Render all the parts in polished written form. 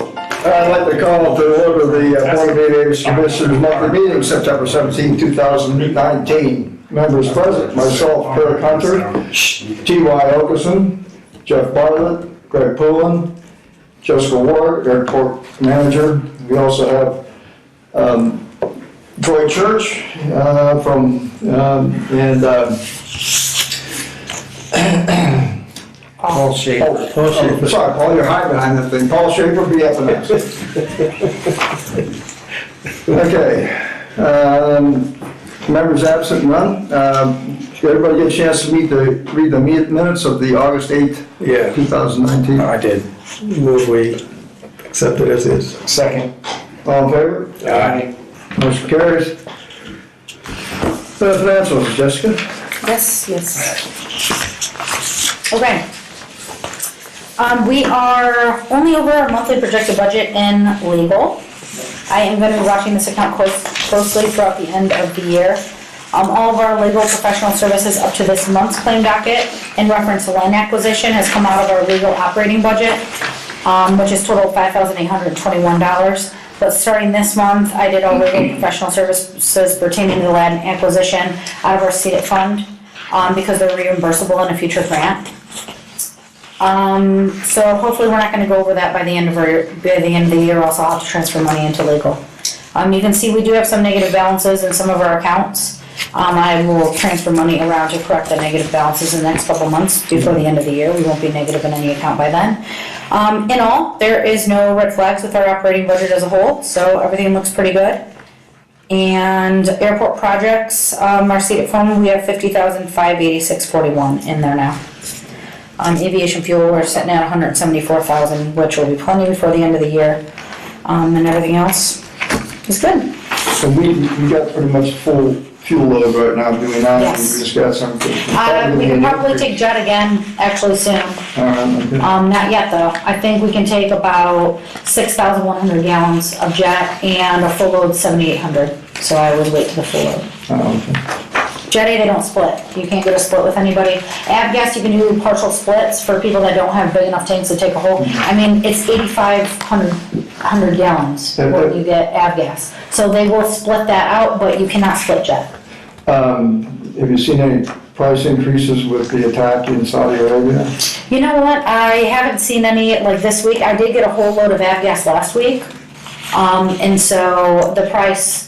I'd like to call to order the Board of Aviation Commissioners monthly meeting, September 17, 2019. Members present, myself, Kirk Hunter, T.Y. Okerson, Jeff Bartlett, Greg Poulin, Jessica Ward, airport manager. We also have Troy Church Paul Schaefer. Sorry, Paul, you're hiding behind that thing. Paul Schaefer, be up next. Okay. Members absent, none. Did everybody get a chance to read the minutes of the August 8th, 2019? I did. Move we accept it as is. Second. All in favor? Aye. Motion carries. Financials, Jessica? Yes. Okay. We are only over our monthly projected budget in legal. I am going to be watching this account closely throughout the end of the year. All of our legal professional services up to this month's claim docket in reference to land acquisition has come out of our legal operating budget, which is total $5,821. But starting this month, I did all legal professional services pertaining to land acquisition out of our CEDAT fund because they're reimbursable in a future grant. So hopefully we're not going to go over that by the end of the year. Also, I'll have to transfer money into legal. You can see we do have some negative balances in some of our accounts. I will transfer money around to correct the negative balances in the next couple months before the end of the year. We won't be negative in any account by then. In all, there is no red flags with our operating budget as a whole, so everything looks pretty good. And airport projects, our CEDAT fund, we have $50,586.41 in there now. Aviation fuel, we're sitting at $174,000, which will be plenty before the end of the year. And everything else is good. So we got pretty much full fuel load right now, do we not? Yes. We just got some. We can probably take jet again, actually soon. Okay. Not yet though. I think we can take about 6,100 gallons of jet and a full load 7,800. So I would wait to the full load. Okay. Jet A, they don't split. You can't get a split with anybody. Avgas, you can do partial splits for people that don't have big enough tanks to take a whole. I mean, it's 8,500 gallons when you get Avgas. So they will split that out, but you cannot split jet. Have you seen any price increases with the attack in Saudi Arabia? You know what? I haven't seen any like this week. I did get a whole load of Avgas last week. And so the price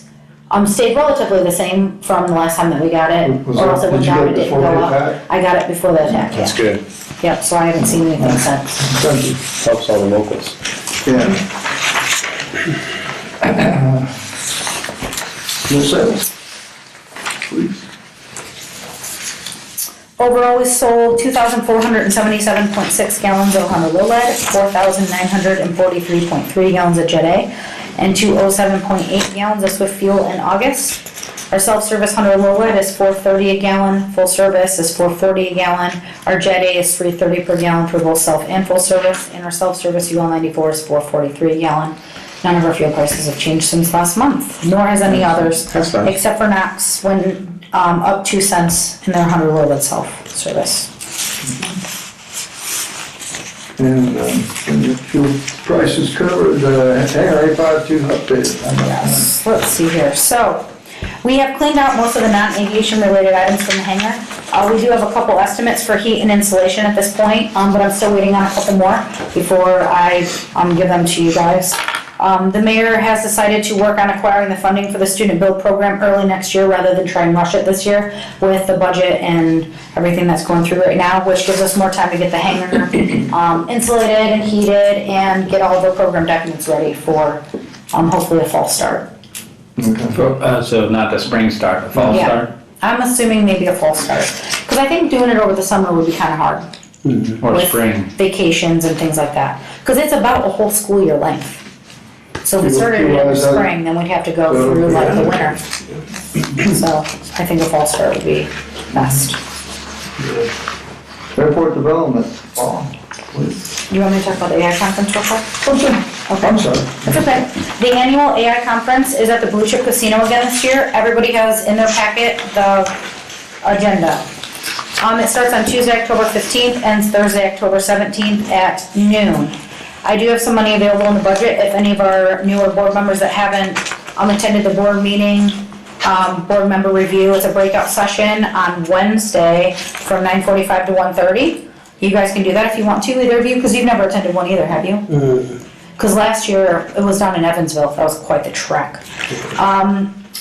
stayed relatively the same from the last time that we got it. Or else it went down, it didn't go up. I got it before the attack, That's yeah. good. Yep, so I haven't seen anything since. Thank you. Helps all the locals. Yeah. New sales, please. Overall, we sold 2,477.6 gallons of Honda low lead, 4,943.3 gallons of Jet A, and 207.8 gallons of Swift fuel in August. Our self-service Honda low lead is $4.30 a gallon, full service is $4.40 a gallon. Our Jet A is $3.30 per gallon for both self and full service, and our self-service UL 94 is $4.43 a gallon. None of our fuel prices have changed since last month, nor has any others. That's nice. Except for Knox, when up 2 cents in their 100 low lead self-service. And the fuel prices covered, hangar 852 updated. Yes, let's see here. So, we have cleaned out most of the non-aviation related items from the hangar. We do have a couple estimates for heat and insulation at this point, but I'm still waiting on a couple more before I give them to you guys. The mayor has decided to work on acquiring the funding for the student build program early next year rather than try and rush it this year with the budget and everything that's going through right now, which gives us more time to get the hangar insulated and heated and get all of the program documents ready for hopefully a fall start. Okay. So not the spring start, the fall Yeah. start? I'm assuming maybe a fall start. Because I think doing it over the summer would be kind of hard. Or with spring? Vacations and things like that. Because it's about a whole school year length. So if we started it in the spring, then we'd have to go through like the winter. So I think a fall start would be best. Airport development, please. You want me to talk about the AI conference real quick? Okay. I'm sorry. That's okay. The annual AI conference is at the Blue Chip Casino again this year. Everybody has in their packet the agenda. It starts on Tuesday, October 15th, and Thursday, October 17th at noon. I do have some money available in the budget if any of our newer board members that haven't attended the board meeting, board member review. It's a breakout session on Wednesday from 9:45 to 1:30. You guys can do that if you want to, either of you, because you've never attended one either, have you? Because last year it was down in Evansville. That was quite the trek.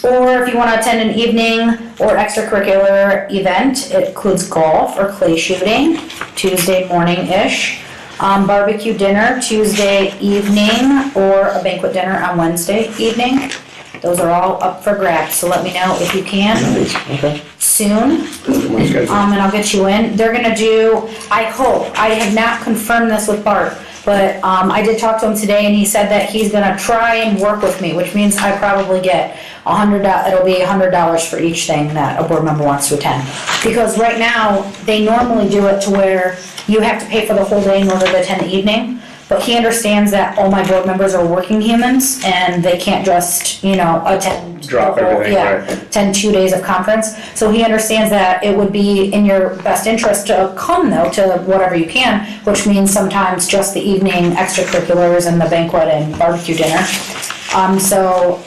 Or if you want to attend an evening or extracurricular event, it includes golf or clay shooting, Tuesday morning-ish. Barbecue dinner Tuesday evening, or a banquet dinner on Wednesday evening. Those are all up for grabs, so let me know if you can Okay. soon. And I'll get you in. They're gonna do, I hope, I have not confirmed this with Bart, but I did talk to him today and he said that he's gonna try and work with me, which means I probably get it'll be $100 for each thing that a board member wants to attend. Because right now, they normally do it to where you have to pay for the whole day in order to attend the evening. But he understands that all my board members are working humans and they can't just, attend. Drop the whole- everything, yeah, right. attend 2 days of conference. So he understands that it would be in your best interest to come though to whatever you can, which means sometimes just the evening extracurriculars and the banquet and barbecue dinner. So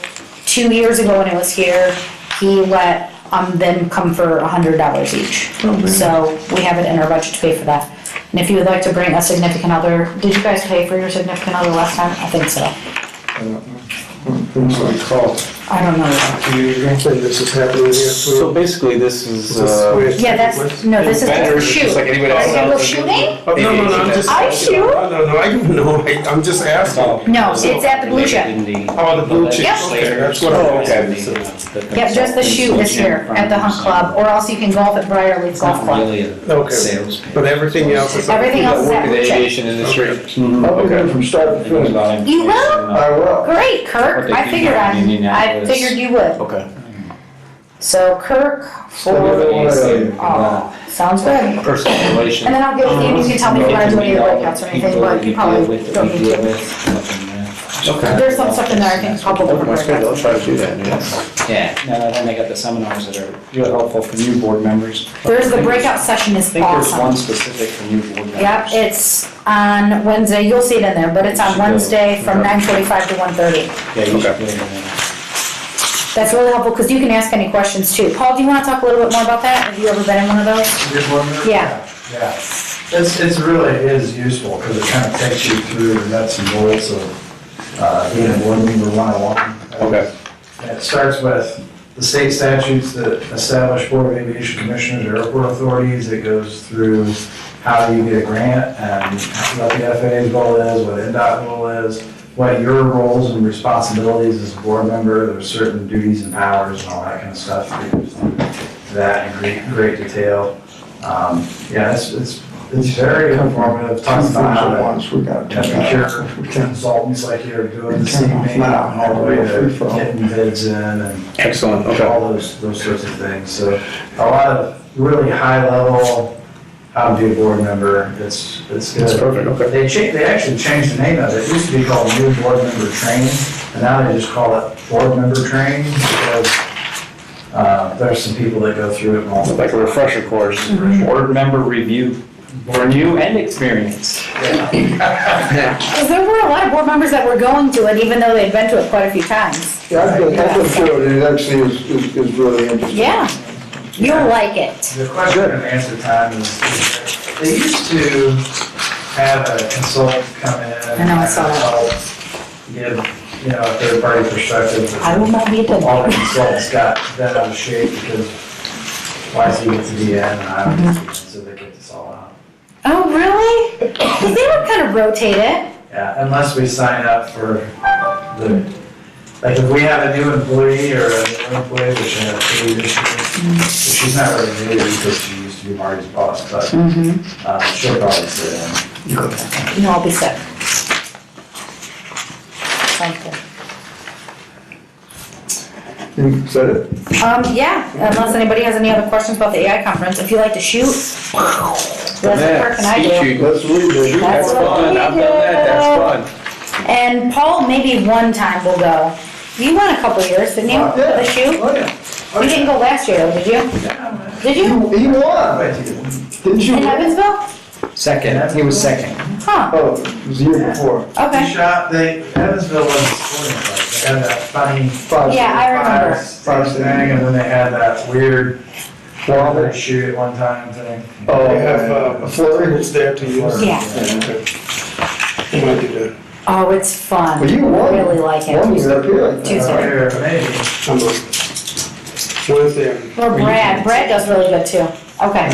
2 years ago when it was here, he let them come for $100 each. So we have it in our budget to pay for that. And if you would like to bring a significant other, did you guys pay for your significant other last time? I think so. I don't know. This is happening here. So basically, this is, Yeah, this is just a shoot. Just like anybody Are you else. shooting? Oh, no, I'm just. I shoot. I'm just asking. No, it's at the Blue Chip. Oh, the blue chip, Yep. okay, that's what I was. Yep, just the shoot this year at the Hunt Club, or else you can golf at Briarleaf Golf Club. Okay, but everything else is. Everything else is at Blue Chip. aviation industry. I'll be there from start to finish. You will? I will. Great, Kirk. I figured you would. Okay. So Kirk for, oh, sounds good. Personal relations. And then I'll get with you, you can tell me if you want to do any breakouts or anything, but you probably don't need to. Okay. There's some stuff in there I can pop over That's good, I'll breakouts. try to do that, yes. Yeah, no, then they got the seminars that are really helpful for new board members. There's the breakout session I is think there's one awesome. specific for new board members. Yep, it's on Wednesday, you'll see it in there, but it's on Wednesday from 9:45 to 1:30. Yeah, you should Okay. put it in there. That's really helpful, because you can ask any questions too. Paul, do you want to talk a little bit more about that? Have you ever been in one of those? Yeah. Yeah, it's really is useful because it kind of takes you through the nuts and bolts of being a board member 101. Okay. And it starts with the state statutes that establish Board of Aviation Commissioners or airport authorities. It goes through how you get a grant and what the FAA's role is, what NDOT role is, what your roles and responsibilities as a board member. There's certain duties and powers and all that kind of stuff. It goes through that in great detail. Yeah, it's very informative. Talks about how to Once we got procure consultants like you're doing this evening, and all the way to getting bids in and Excellent, all those sorts of things. So a lot of really high level, how to be a board member. It's good. That's perfect, okay. They actually changed the name of it. It used to be called New Board Member Training, and now they just call it Board Member Training because there's some people that go through it multiple. Like a refresher course. Board member review for new and experienced. Because there were a lot of board members that were going to it, even though they'd been to it quite a few times. Yeah, I've been through it, it actually is really interesting. Yeah, you'll like it. The question and answer time is, they used to have a consultant come in. I know, I saw that. and give, a third-party perspective. I will not be attending. All the consultants got bent out of shape because why does he get to be in and I don't get to be in, so they get this all out. Oh, really? Because they would kind of rotate it. Yeah, unless we sign up for like if we have a new employee or a new employee, which I have three this year, she's not really new because she used to be Marty's boss, but she'll probably sit in. No, I'll be set. Sounds good. You said it? Yeah, unless anybody has any other questions about the AI conference, if you like to shoot, that's the work and I do. Let's read it. That's what fun, we I've do. done that, that's fun. And Paul, maybe one time will go. You won a couple years, didn't you, Yeah. the shoot? Oh, yeah. You didn't go last year, though, did you? Did you? He won, I bet you didn't. didn't you? In Evansville? Second, he was second. Huh, Oh, it was the year before. The okay. shop, Evansville wasn't sporting place, they had that funny Yeah, I remember. five thing, and then they had that weird wobble shoot at one time thing. Oh, We have, a flurry? it's there to use. Yeah. You might do that. Oh, it's fun. Well, you won. I really like One it. year up here. I think. Tuesday. Here, maybe. I'm a Wednesday. Or Brad does really good too. Okay.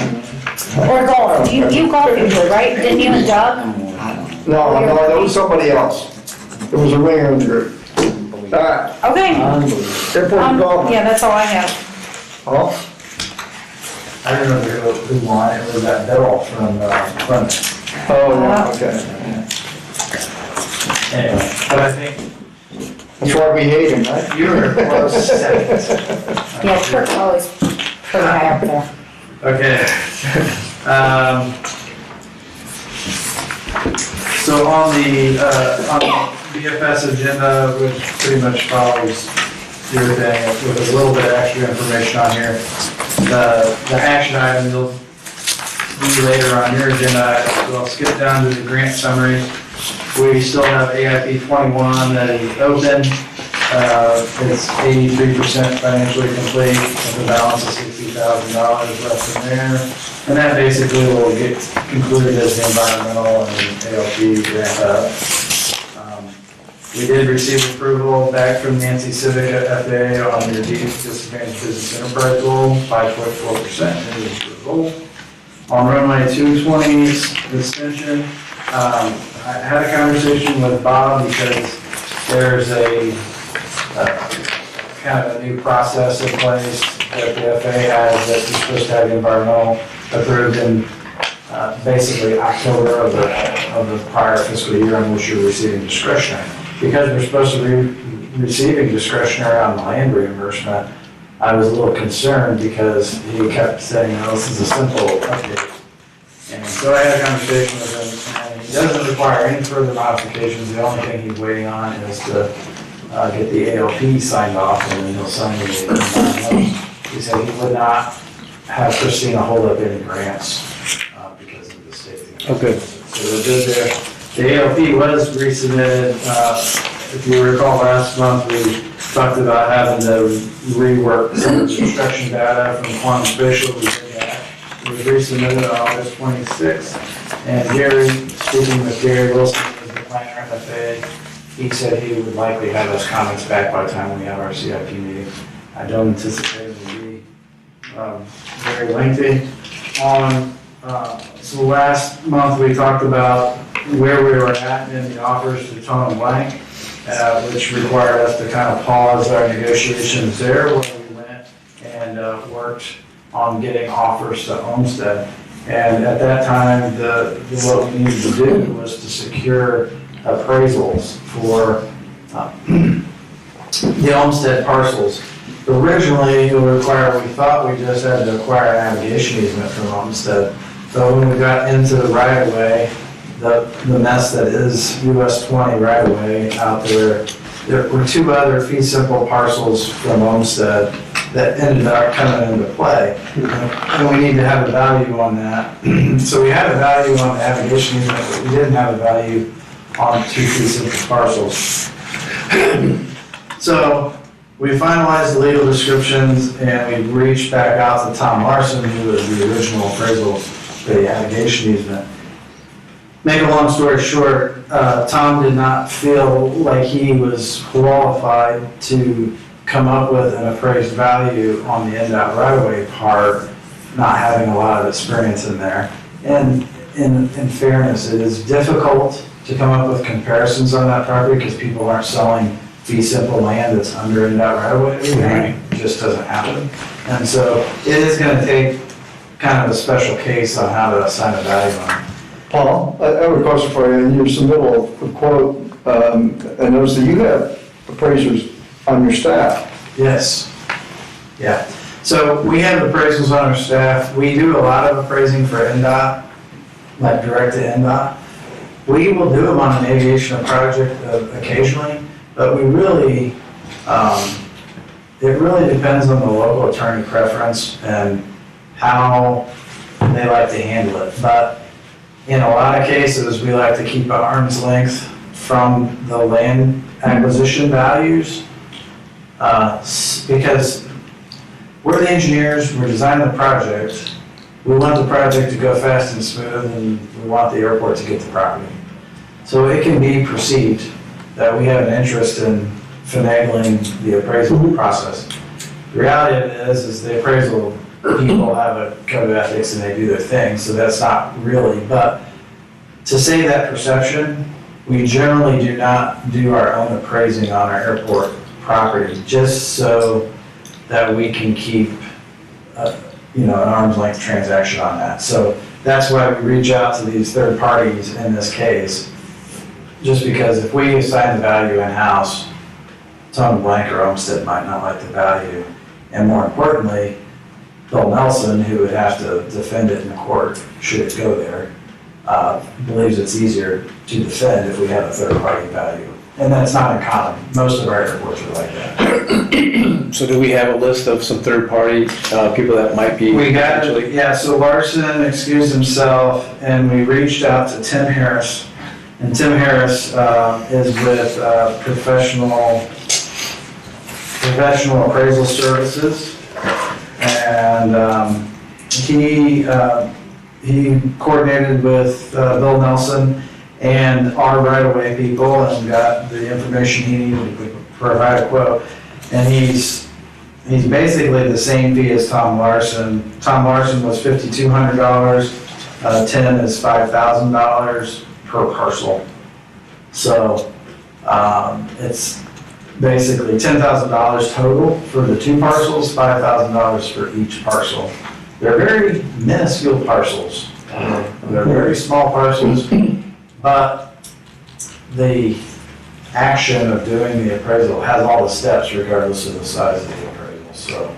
Or golf. You golf usually, right? Didn't you and Doug? No, that was somebody else. It was a ringer group. Alright, Okay. airport golf. Yeah, that's all I have. Oh, I remember who won, it was that Bill from, Clemson. yeah, okay. Anyway, but I think That's why we hate him, right? you were close second. Yeah, Kirk's always pretty high up there. Okay. So on the BFS agenda, which pretty much follows your thing, with a little bit of extra information on here. The action item you'll see later on your agenda, so I'll skip down to the grant summary. We still have AIP 21 that is open. It's 83% financially complete, with a balance of $60,000 left in there. And that basically will get concluded as the environmental and ALP grant up. We did receive approval back from Nancy Civic at FAA on your disadvantaged business enterprise goal, 5.4% is the goal. On runway 220's extension, I had a conversation with Bob because there's a kind of a new process in place that the FAA has that you're supposed to have environmental approved in basically October of the prior fiscal year in which you're receiving discretionary. Because we're supposed to be receiving discretionary on the land reimbursement, I was a little concerned because he kept saying, oh, this is a simple update. And so I had a conversation with him, and he doesn't require any further modifications. The only thing he's waiting on is to get the ALP signed off, and then he'll sign the environmental. He said he would not have Christina hold up any grants because of the safety. Okay. So we're good there. The ALP was resubmitted, if you recall last month, we talked about having to rework some of the construction data from quantum spatial. We did that. It was resubmitted on August 26th. And Gary, speaking with Gary Wilson, who's the planner at FAA, he said he would likely have those comments back by the time we have our CIP meeting. I don't anticipate it will be very lengthy. So last month we talked about where we were at in the offers to Tom and Blank, which required us to kind of pause our negotiations there when we went and worked on getting offers to Olmsted. And at that time, what we needed to do was to secure appraisals for the Olmsted parcels. Originally, it would require, we thought we just had to acquire an navigation easement from Olmsted. So when we got into the right-of-way, the mess that is US 20 right-of-way out there were two other fee simple parcels from Olmsted that ended up coming into play. And we need to have a value on that. So we had a value on the navigation easement, but we didn't have a value on two fee simple parcels. So we finalized the legal descriptions and we reached back out to Tom Larson, who was the original appraisal for the navigation easement. Make a long story short, Tom did not feel like he was qualified to come up with an appraised value on the NDOT right-of-way part, not having a lot of experience in there. And in fairness, it is difficult to come up with comparisons on that property because people aren't selling fee simple land that's under NDOT right-of-way. It just doesn't happen. And so it is going to take kind of a special case on how to assign a value on it. Paul, I have a question for you. In your submittal, a quote, I noticed that you have appraisers on your staff. Yes. Yeah. So we have appraisals on our staff. We do a lot of appraising for NDOT, like direct to NDOT. We will do them on an aviation project occasionally, but we really, it really depends on the local attorney preference and how they like to handle it. But In a lot of cases, we like to keep an arm's length from the land acquisition values. Because we're the engineers, we're designing the project. We want the project to go fast and smooth, and we want the airport to get the property. So it can be perceived that we have an interest in finagling the appraisal process. The reality of it is the appraisal people have a code of ethics and they do their thing, so that's not really, but to say that perception, we generally do not do our own appraising on our airport property, just so that we can keep, an arm's length transaction on that. So that's why we reach out to these third parties in this case, just because if we assign the value in-house, Tom Blank or Olmsted might not like the value. And more importantly, Bill Nelson, who would have to defend it in court should it go there, believes it's easier to defend if we have a third-party value. And that's not uncommon. Most of our airports are like that. So do we have a list of some third-party people that might be? We got, potentially- yeah, so Larson excused himself, and we reached out to Tim Harris. And Tim Harris is with professional appraisal services. And he coordinated with Bill Nelson and our right-of-way people and got the information he needed to provide a quote. And he's basically the same fee as Tom Larson. Tom Larson was $5,200. Tim is $5,000 per parcel. So it's basically $10,000 total for the two parcels, $5,000 for each parcel. They're very minuscule parcels. They're very small parcels, but the action of doing the appraisal has all the steps regardless of the size of the appraisal. So,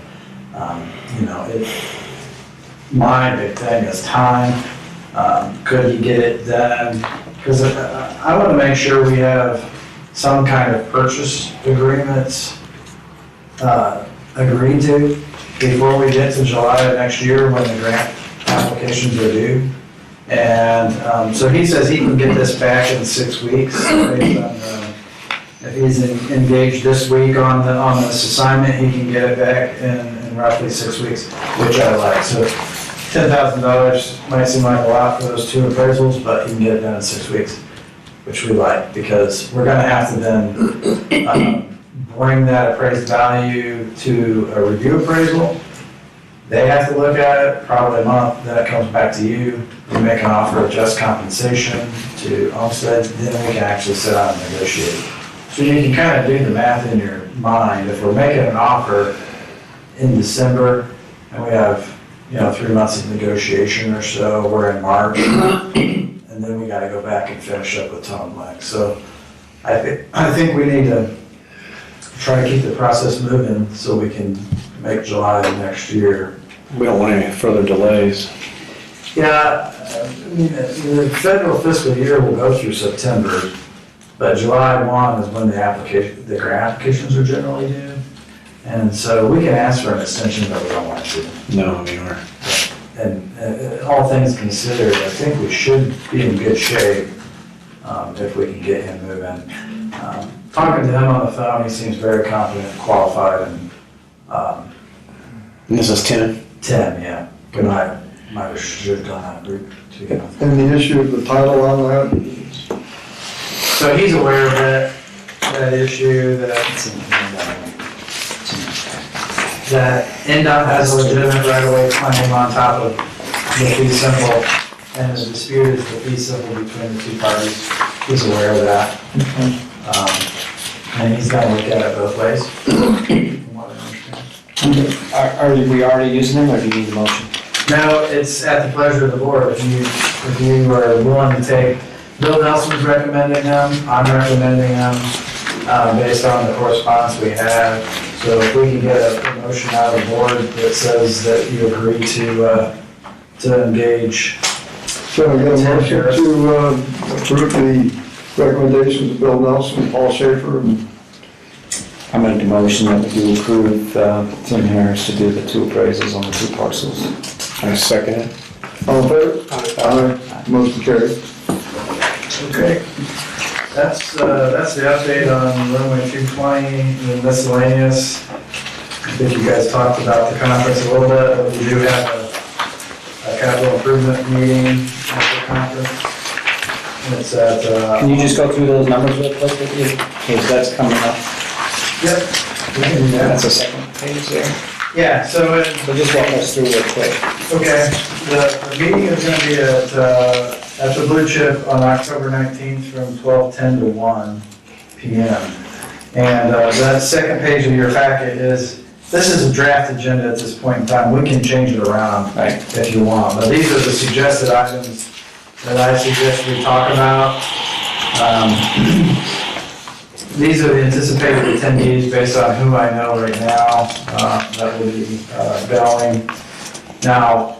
my big thing is time. Could you get it done? Because I want to make sure we have some kind of purchase agreements agreed to before we get to July of next year when the grant applications are due. And so he says he can get this back in 6 weeks. Based on, if he's engaged this week on this assignment, he can get it back in roughly 6 weeks, which I like. So $10,000 might seem like a lot for those two appraisals, but he can get it done in 6 weeks, which we like, because we're gonna have to then bring that appraised value to a review appraisal. They have to look at it, probably a month, then it comes back to you. You make an offer of just compensation to Olmsted, then we can actually sit down and negotiate. So you can kind of do the math in your mind. If we're making an offer in December and we have 3 months of negotiation or so, we're in March, and then we gotta go back and finish up with Tom Black. So I think we need to try to keep the process moving so we can make July of next year. We don't want any further delays. Yeah, the federal fiscal year will go through September, but July 1 is when the grant applications are generally due. And so we can ask for an extension, but we don't want to. No, we are. And all things considered, I think we should be in good shape if we can get him moving. Talking to him on the phone, he seems very confident, qualified, and And this is Tim? Tim, yeah. Good night. Might have should have done that group together. And the issue of the title on that? So he's aware of that issue, that NDOT has a legitimate right-of-way claim on top of the fee simple, and the dispute is the fee simple between the two parties. He's aware of that. And he's gonna look at it both ways, from what I understand. Are we already using them, or do you need a motion? No, it's at the pleasure of the board. If you are willing to take, Bill Nelson's recommending them, I'm recommending them, based on the correspondence we have. So if we can get a motion out of the board that says that you agree to engage. So I get a motion to approve the recommendations of Bill Nelson, Paul Schaefer, and I make the motion that we approve Tim Harris to do the two appraisals on the two parcels. I second it. all in favor? Aye. Motion carried. Okay. That's the update on runway 220, the miscellaneous. I think you guys talked about the conference a little bit, but we do have a capital improvement meeting at the conference. And it's at, Can you just go through those numbers real quick with you? Because that's coming up. Yep. We can do that. That's the second page there. Yeah, so So just walk us through real quick. okay, the meeting is gonna be at the Blue Chip on October 19th from 12:10 to 1 PM. And that second page of your packet this is a draft agenda at this point in time. We can change it around Right. if you want, but these are the suggested items that I suggest we talk about. These are the anticipated attendees based on who I know right now that will be going. Now,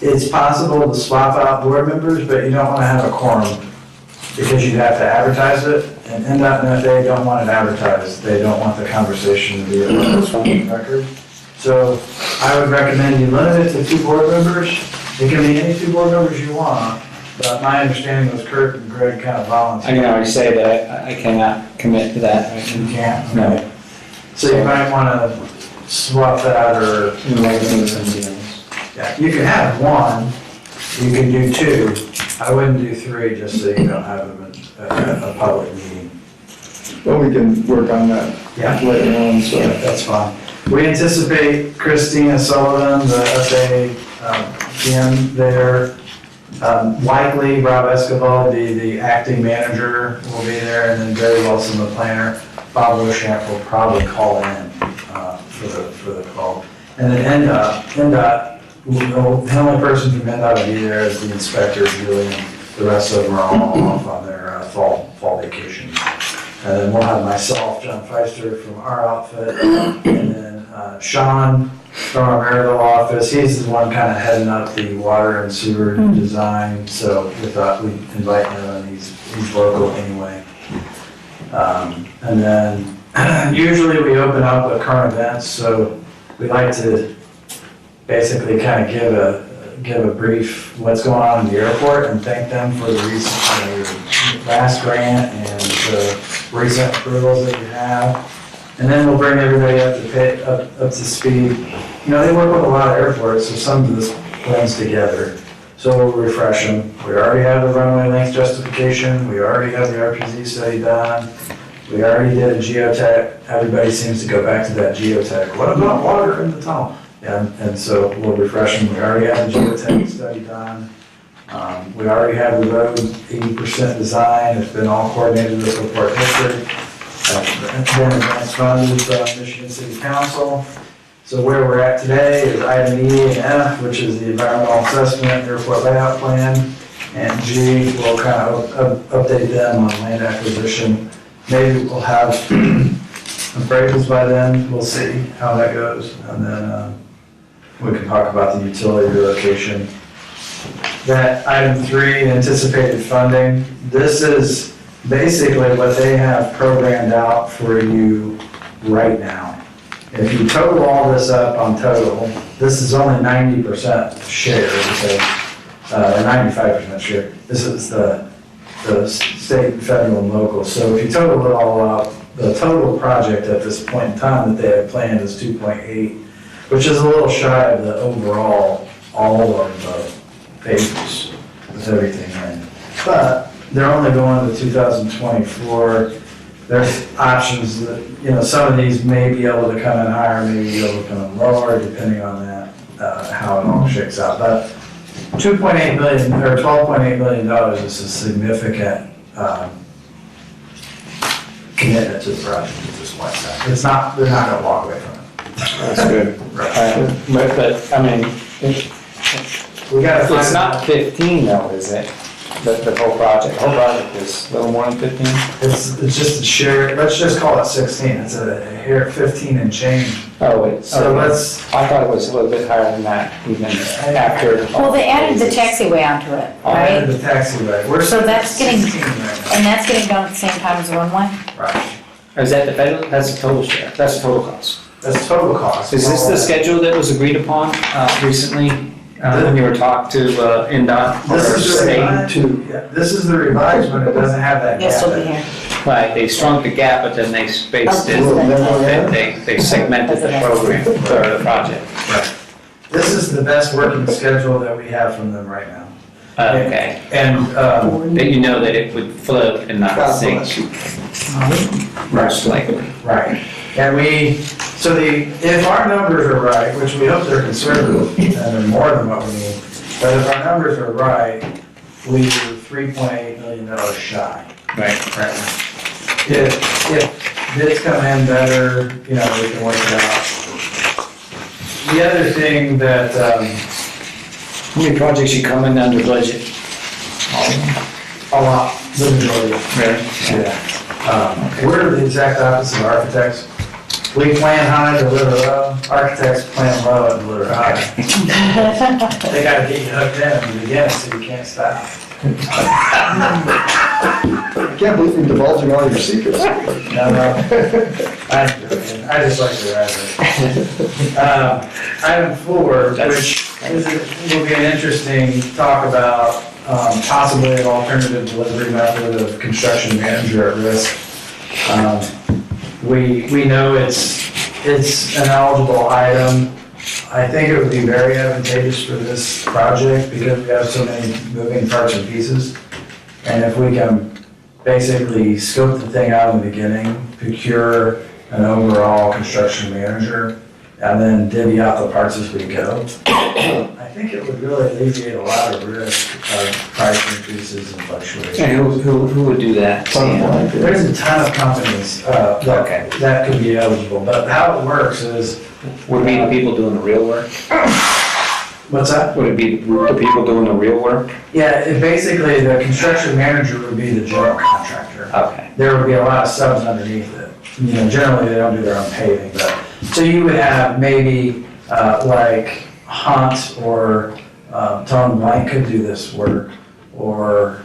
it's possible to swap out board members, but you don't want to have a quorum because you'd have to advertise it, and NDOT and FAA don't want it advertised. They don't want the conversation to be a record. So I would recommend you limit it to 2 board members. It can be any 2 board members you want, but my understanding was Kurt and Greg kind of I volunteered. can already say that I cannot commit to that right You can't? now. No. So you might want to swap that, or, yeah, you can have 1, you can do 2. I wouldn't do 3, just so you don't have them in a public meeting. Well, we can work on that Yeah. later on, so. Yeah, that's fine. We anticipate Christina Sullivan, the FAA PM there. Likely Rob Escobar, the acting manager, will be there, and then Barry Wilson, the planner. Bob Rochamp will probably call in for the call. And then NDOT, the only person from NDOT will be there is the inspector, Julie, and the rest of them are all off on their fall vacation. And then we'll have myself, John Feister from our outfit, and then Sean from our Maryville office. He's the one kind of heading up the water and sewer design, so we thought we'd invite him, and he's local anyway. And then usually we open up with current events, so we like to basically kind of give a brief what's going on in the airport and thank them for the recent, last grant and the recent approvals that you have. And then we'll bring everybody up to speed. You know, they work with a lot of airports, so some of this blends together. So we'll refresh them. We already have the runway length justification. We already have the RPZ study done. We already did a geotech. Everybody seems to go back to that geotech. What about water in the tunnel? And so we'll refresh them. We already have the geotech study done. We already have the road 80% design. It's been all coordinated with the Port District. Then advanced funded with Michigan City Council. So where we're at today is item E and F, which is the environmental assessment, airport layout plan. And G, we'll kind of update them on land acquisition. Maybe we'll have appraisals by then. We'll see how that goes. And then we can talk about the utility relocation. That item 3, anticipated funding. This is basically what they have programmed out for you right now. If you total all this up on total, this is only 90% share, or 95% share. This is the state, federal, and local. So if you total it all up, the total project at this point in time that they have planned is 2.8, which is a little shy of the overall, all of the pages with everything in. But they're only going to 2024. There's options that, you know, some of these may be able to come in higher, maybe be able to come in lower, depending on that, how it all shakes out. But 2.8 million, or $12.8 million is a significant commitment to the project at this point. It's not, they're not gonna walk away from it. That's good. But, I mean, We gotta find. it's not 15 though, is it? The whole project is a little more than 15? It's just a share, let's just call it 16, it's a hair 15 and change. Oh, wait, So okay. let's, I thought it was a little bit higher than that, even after. Well, they added the taxiway onto it, I added right? the taxiway, we're. So that's getting- 16 right now. And that's getting done at the same time as the runway? Right, Is that the federal, that's the total share, that's the total cost. that's total cost. Is this the schedule that was agreed upon recently When you were talking to NDOT or This is the state, revised, yeah, this is the revised one, it doesn't have that You'll gap. still be in it. here. right, they shrunk the gap, but then they spaced it. They segmented the program or the project. This is the best working schedule that we have from them right now. Okay, And, that you know that it would float and not God sink, bless you. most likely. right, and if our numbers are right, which we hope they're conservative, and they're more than what we need, but if our numbers are right, we were $3.8 million shy. Right. Right. If bids come in better, we can work it out. The other thing that, How many projects you come in under budget? a lot, the majority, Really? yeah. We're the exact opposite of architects. We plan high, deliver low. Architects plan low and deliver high. They gotta get you hooked in the beginning so you can't stop. I can't believe you're divulging all your secrets. No, I just like to ride it. Item 4, which will be an interesting talk about possibly an alternative delivery method of construction manager at risk. We know it's an eligible item. I think it would be very advantageous for this project because we have so many moving parts and pieces. And if we can basically scope the thing out in the beginning, procure an overall construction manager, and then divvy out the parts as we go, I think it would really alleviate a lot of risk of price increases and fluctuations. And who would do that? There's a ton of companies that could be eligible, but how it works is, Would it be the people doing the real work? what's that? Would it be the people doing the real work? Yeah, basically, the construction manager would be the general contractor. Okay. There would be a lot of subs underneath it. Generally, they don't do their own paving, but, so you would have maybe, like Hunt or Tone Blank could do this work, or,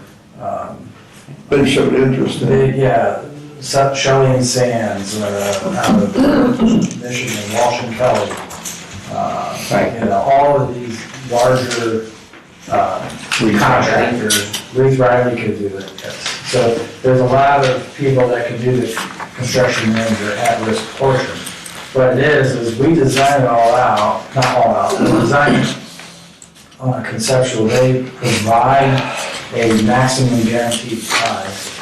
They showed interest in it. Shelley and Sands, out of Michigan, Walsh and Kelly. Right. All of these larger contractors, Ruth Riley could do this. So there's a lot of people that can do the construction manager at-risk portion. What it is we design it all out, not all out, we design it on a conceptual, they provide a maximum guaranteed price.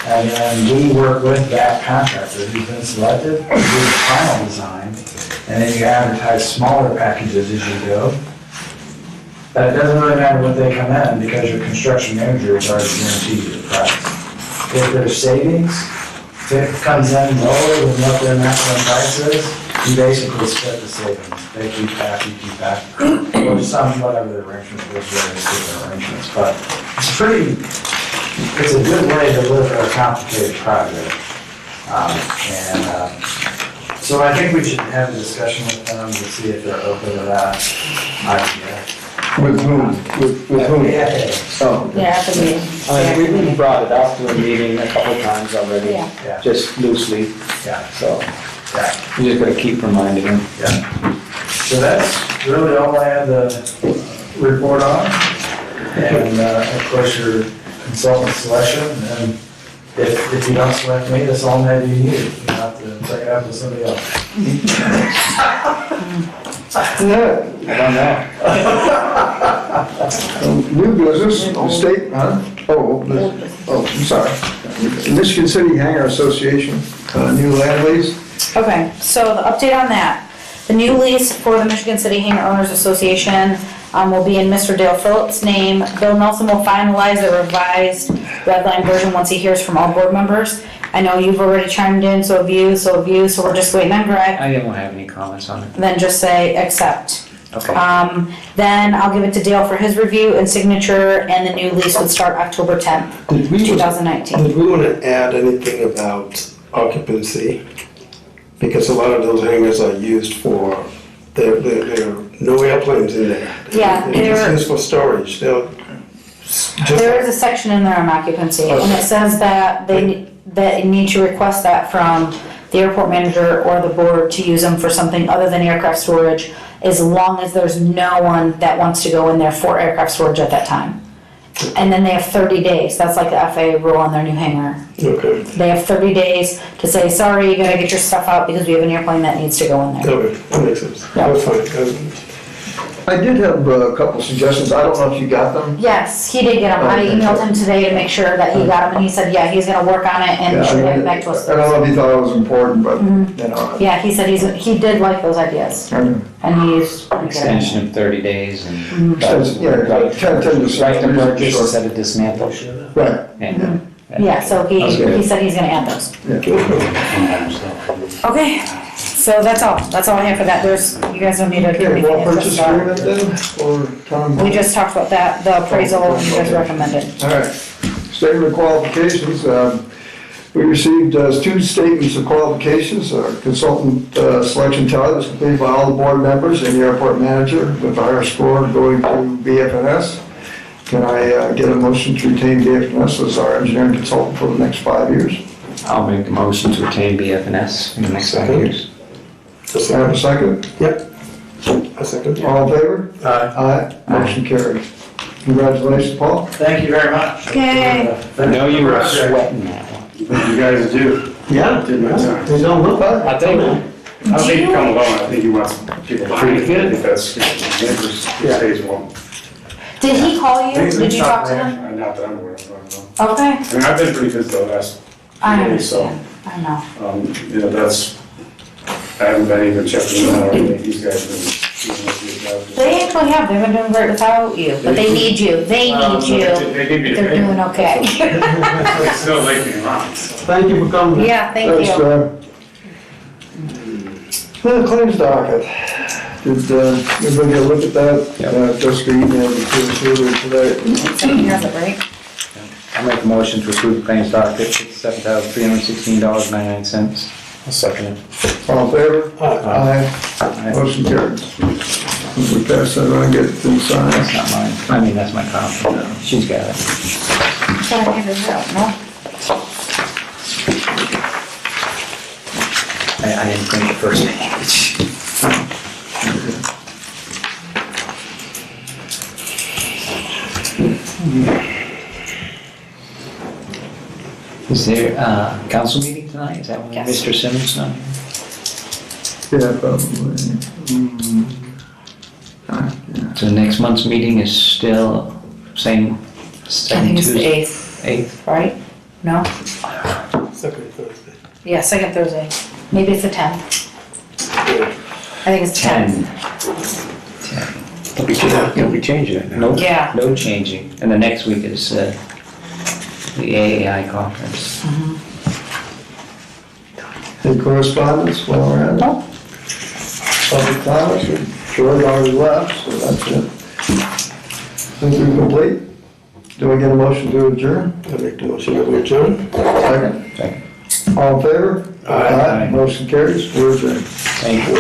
And then we work with that contractor who's been selected, to do the final design, and then you advertise smaller packages as you go. But it doesn't really matter what they come in, because your construction manager is already guaranteed you the price. If there's savings, if it comes in lower than what their maximum price is, you basically split the savings. They keep half, you keep half, or some, whatever the arrangement is, various different arrangements. But it's a good way to deliver a complicated project. So I think we should have a discussion with them to see if they're open to that idea. With whom? With whom? Yeah. Oh, Yeah, at the meeting. I mean, we brought it up to a meeting a couple times already, Yeah. just loosely, Yeah, so yeah, we just gotta keep reminding them. yeah. So that's really all I had to report on. And of course, your consultant selection, and if you don't select me, that's all maybe you need. You have to take it up with somebody else. yeah. I don't know. New business, state, huh? I'm sorry. Michigan City Hangar Association, new land lease. Okay, so the update on that. The new lease for the Michigan City Hangar Owners Association will be in Mr. Dale Phillips' name. Bill Nelson will finalize the revised red line version once he hears from all board members. I know you've already chimed in, so have you, so we're just waiting on Greg. I didn't have any comments on it. Then just say accept. Okay. Then I'll give it to Dale for his review and signature, and the new lease would start October 10th, 2019. Did we want to add anything about occupancy? Because a lot of those hangars are used for, there are no airplanes in there. Yeah, It's used for storage. There is a section in there on occupancy, and it says that they need to request that from the airport manager or the board to use them for something other than aircraft storage. as long as there's no one that wants to go in there for aircraft storage at that time. And then they have 30 days, that's like the FAA rule on their new hangar. Okay, They have 30 days to say, sorry, you gotta get your stuff out because we have an airplane that needs to go in there. okay, that makes sense. Yeah. That's fine. I did have a couple suggestions, I don't know if you got them. Yes, he did get them. I emailed him today to make sure that he got them, and he said, yeah, he's gonna work on it and Yeah, should I get mean, back to us I don't know Thursday. if you thought it was important, but, you know. Yeah, he said he did like those ideas, and he's. Extension of 30 days and. Yeah, 10 to Right to purchase sure. instead of dismantle. Right. And, Yeah, so he Okay. said he's gonna add those. Yeah. Okay, so that's all I have for that. You guys don't need to do Okay, anything. well, It's purchase just, agreement then, or Tom? we just talked about that, the appraisal you guys recommended. All right, statement of qualifications, we received 2 statements of qualifications, consultant selection tally was completed by all the board members and the airport manager with a higher score going to BFNS. Can I get a motion to retain BFNS as our engineering consultant for the next 5 years? I'll make a motion to retain BFNS in the next 5 years. I have a second? Yep. A second. All in favor? Aye. Aye, motion carried. Congratulations, Paul. Thank you very much. Okay. I know you were sweating that one. You guys do. Yeah. Did my time. They don't look bad. I'll tell you. I don't think you come alone, I think you want some people behind you. If that's, neighbors, Yeah. stays warm. Did he call you? Did you talk to him? Not that I'm aware of, no. Okay. I mean, I've been pretty busy the last I few days, so, understand. I know. you know, that's, I haven't been even checking them out, I think these guys have been doing a good job. They actually have. They've been doing great without you, but they need you. They need you. They give me a They're pay. doing okay. They still like me around, so. Thank you for coming. Yeah, thank Thanks, you. John. The claims docket. Did everybody get a look at that? Jessica emailed it to us earlier today. So he has it, right? I'll make a motion to approve the claims docket, $7,316.99. I'll second it. All in favor? Aye. Aye. Motion carried. We pass that around, get things signed. That's not mine. I mean, that's my copy. She's got it. So I handed it out, no? I didn't print the first page. Is there a council meeting tonight? Is that when Yes. Mr. Simmons not? Yeah, probably. So next month's meeting is still same, I second think it's the Tuesday? 8th, 8th? right? No? Second Thursday. Yeah, second Thursday. Maybe it's the 10th. I think it's 10th. 10. You'll be changing it now. Nope, Yeah. no changing. And the next week is the AAI conference. Any correspondence while we're at it? No. Public comments, George already left, so that's it. Think we're complete? Do I get a motion to adjourn? I make the motion that we adjourn. Second? Second. All in favor? Aye. Motion carries, we're adjourned. Thank you.